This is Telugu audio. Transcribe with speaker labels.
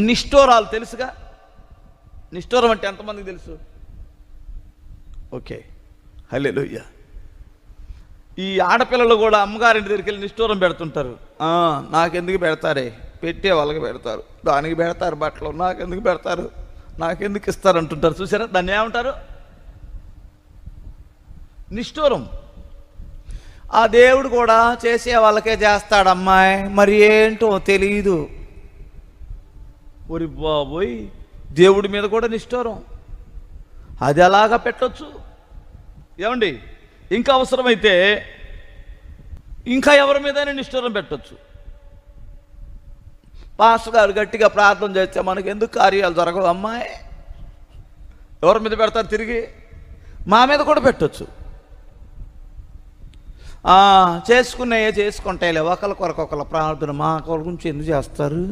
Speaker 1: నిష్ఠూరాలు తెలుసుగా. నిష్ఠూరం అంటే ఎంతమందికి తెలుసు? ఓకే, హల్లెలూయా. ఈ ఆడపిల్లలు కూడా అమ్మగారింటి దగ్గరికి వెళ్ళి నిష్ఠూరం పెడుతుంటారు. నాకెందుకు పెడతారే, పెట్టే వాళ్ళకి పెడతారు, దానికి పెడతారు బట్టలు, నాకెందుకు పెడతారు, నాకెందుకు ఇస్తారు అంటుంటారు. చూసారా, దాన్ని ఏమంటారు? నిష్ఠూరం. ఆ దేవుడు కూడా చేసే వాళ్ళకే చేస్తాడు అమ్మాయి, మరి ఏంటో తెలియదు. ఒరి బాబోయ్, దేవుడి మీద కూడా నిష్ఠూరం. అది ఎలాగా పెట్టొచ్చు ఏమండి? ఇంకా అవసరమైతే ఇంకా ఎవరి మీదైనా నిష్ఠూరం పెట్టొచ్చు. పాస్టర్ గారు గట్టిగా ప్రార్థన చేస్తే మనకు ఎందుకు కార్యాలు జరగవు అమ్మాయి? ఎవరి మీద పెడతారు తిరిగి? మా మీద కూడా పెట్టొచ్చు. చేసుకున్నాయే చేసుకుంటాయిలే, ఒకరి కొరకు ఒకళ్ళ ప్రార్థన, మా గురించి ఎందుకు చేస్తారు?